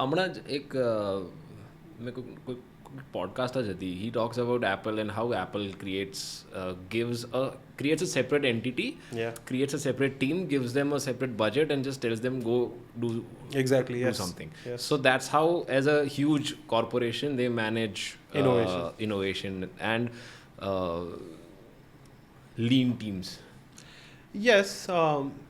हमारा एक मेरे को कोई पॉडकास्ट थी. He talks about Apple and how Apple creates a separate entity, Yeah. creates a separate team, gives them a separate budget, and just tells them go do Exactly. do Yes. something. Yes. So that's how, as a huge corporation, they manage innovation and lean teams. Yes,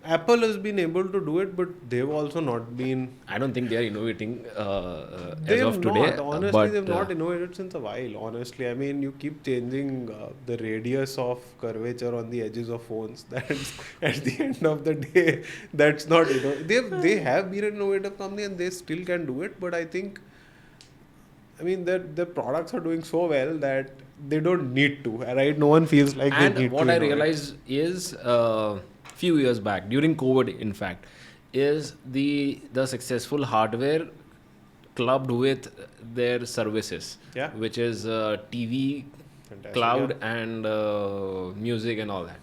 Apple has been able to do it, but they've also not been. I don't think they are innovating as They've of today. not. Honestly, but, they've not innovated since a while. Honestly, I mean, you keep changing the radius of curvature on the edges of phones. That's at the end of the day, that's not. They have been an innovative company and they still can do it. But I think, I mean, their products are doing so well that they don't need to. Right? No one feels like they need to. And what I innovate. realized is few years back, during COVID, in fact, is the successful hardware clubbed with their services, Yeah. which is TV, Fantastic, cloud, yeah. and music and all that.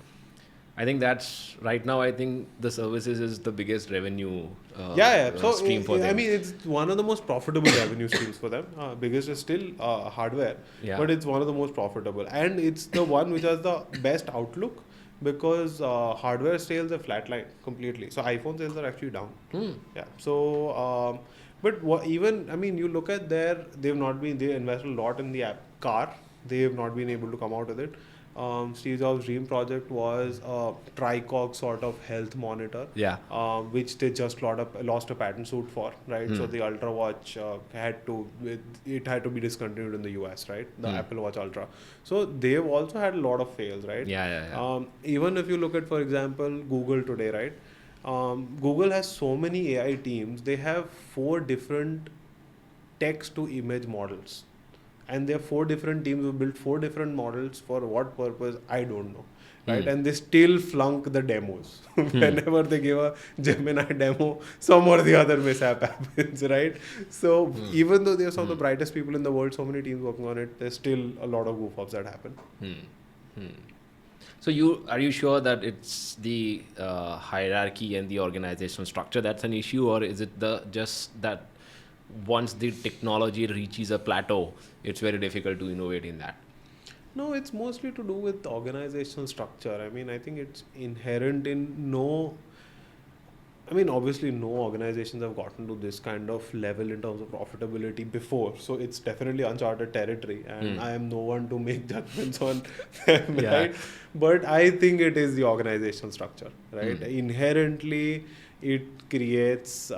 I think that's right now. I think the services is the biggest revenue So stream for them. I mean, it's one of the most profitable revenue streams for them. Biggest is still hardware, Yeah. but it's one of the most profitable, and it's the one which has the best outlook because hardware sales are flatlined completely. So iPhone sales are actually down. Yeah. So, but even I mean, you look at they invest a lot in the car. They have not been able to come out with it. Steve Jobs' dream project was a tricog sort of health monitor, which they just lost a patent suit for, right? So the Ultra Watch had to be discontinued in the US, right? The Apple Watch Ultra. So they've also had a lot of fails, right? Even if you look at, for example, Google today, right? Google has so many AI teams. They have 4 different text to image models. And there are 4 different teams who built 4 different models for what purpose, I don't know. Right? And they still flunk the demos. Whenever they give a Gemini demo, some or the other mishap happens, right? So even though they are some of the brightest people in the world, so many teams working on it, there's still a lot of goof-ups that happen. So are you sure that it's the hierarchy and the organizational structure that's an issue, or is it just that once the technology reaches a plateau, it's very difficult to innovate in that? No, it's mostly to do with organizational structure. I mean, I think it's inherent in obviously no organizations have gotten to this kind of level in terms of profitability before. So it's definitely uncharted territory, and I am no one to make judgments on them, right? But I think it is the organizational structure, right? Inherently, it creates...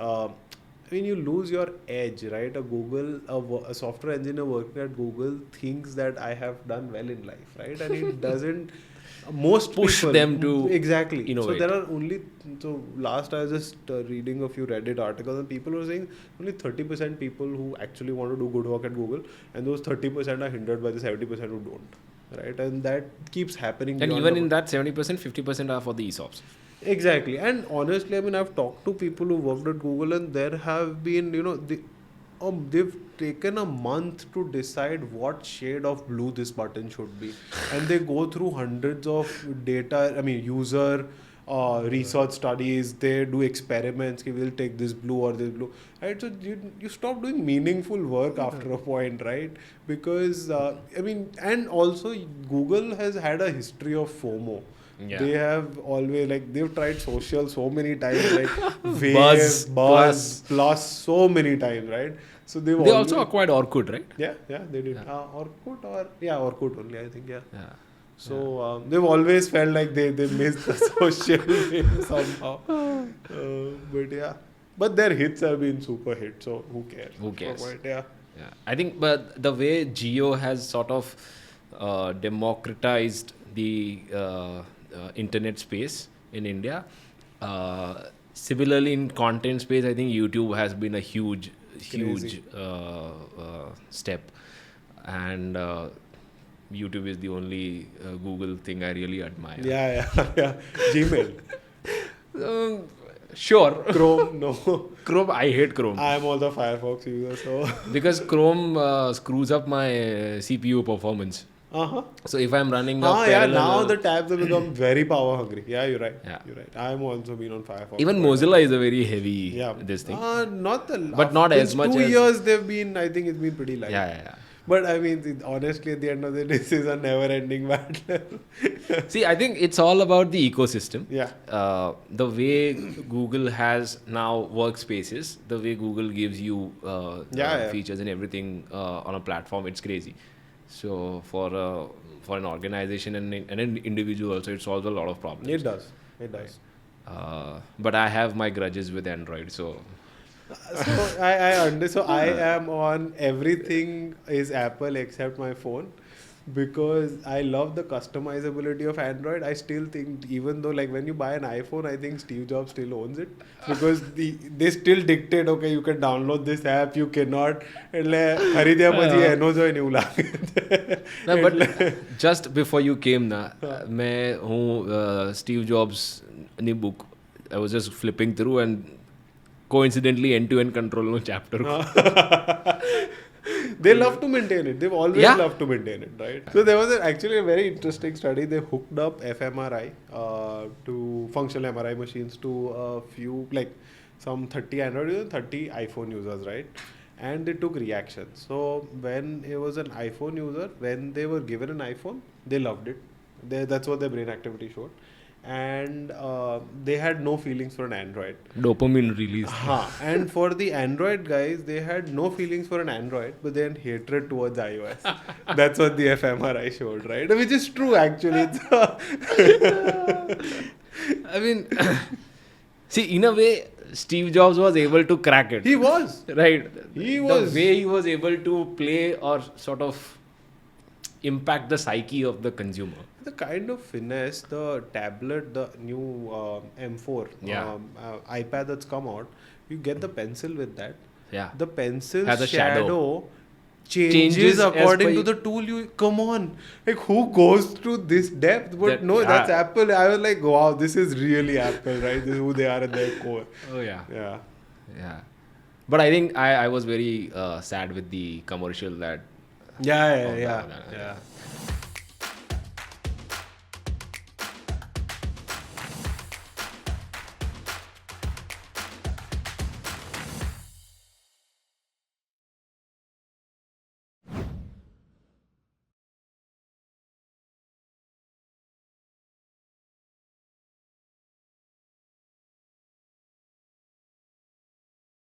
you lose your edge, right? A software engineer working at Google thinks that I have done well in life, right? And it doesn't. Most push people, them to exactly innovate. So there are last I was just reading a few Reddit articles, and people were saying only 30% people who actually want to do good work at Google, and those 30% are hindered by the 70% who don't, right? And that keeps happening. And even in that 70%, 50% are for the ESOPs. Exactly. And honestly, I mean, I've talked to people who worked at Google, and there have been, they've taken a month to decide what shade of blue this button should be. And they go through hundreds of user research studies. They do experiments. We'll take this blue or this blue. Right? So you stop doing meaningful work after a point, right? Because, and also Google has had a history of FOMO. Yeah. They have always, they've tried social so many times, Buzz plus so many times, right? So they also acquired Orkut, right? Yeah, they did. Orkut only, I think, yeah. So they've always felt like they missed the social game somehow. But their hits have been super hits, so who cares? Who cares? Yeah. I think, but the way Jio has sort of democratized the internet space in India, similarly in content space, I think YouTube has been a huge step, and YouTube is the only Google thing I really admire. Yeah. Gmail. Sure. Chrome, no. Chrome, I hate Chrome. I am also a Firefox user, so... Because Chrome screws up my CPU performance. Uh-huh. So if I'm running a Yeah, parallel, now the tabs have become very power hungry. Yeah, you're right. Yeah. You're right. I'm also been on Firefox. even quite a lot. Mozilla is a very heavy Yeah. this thing. Not the But not as since much 2 as- years they've been, I think it's been pretty light. Yeah. But I mean, honestly, at the end of the day, this is a never-ending battle. See, I think it's all about the ecosystem. Yeah. The way Google has now workspaces, the way Google gives you features and everything on a platform, it's crazy. So for an organization and an individual also, it solves a lot of problems. It does. It does. But I have my grudges with Android, so So I understand. So I am on everything is Apple except my phone, because I love the customizability of Android. I still think, even though like when you buy an iPhone, I think Steve Jobs still owns it, because they still dictate, okay, you can download this app, you cannot. खरीदया પછી એનો જો નહીં લાગે. No, but just before you came na, मैं हूँ Steve Jobs ની book. I was just flipping through and coincidentally end-to-end control no chapter. They love to maintain it. They've always loved to maintain it, right? So there was actually a very interesting study. They hooked up fMRI to functional MRI machines to a few, like some 30 Android users, 30 iPhone users, right? And they took reactions. So when it was an iPhone user, when they were given an iPhone, they loved it. That's what their brain activity showed. And they had no feelings for an Android. Dopamine release. And for the Android guys, they had no feelings for an Android, but then hatred towards iOS. That's what the fMRI showed, right? Which is true, actually. I mean, see, in a way, Steve Jobs was able to crack it. He was. Right. He was. The way he was able to play or sort of impact the psyche of the consumer. The kind of finesse, the tablet, the new M4 iPad that's come out, you get the pencil with that. Yeah. The pencil Has a shadow changes according to the tool you... Come on. Like, who goes to this depth? But that's Apple. I was like, wow, this is really Apple, right? This is who they are at their core. Oh, yeah. Yeah. But I think I was very sad with the commercial that... Yeah.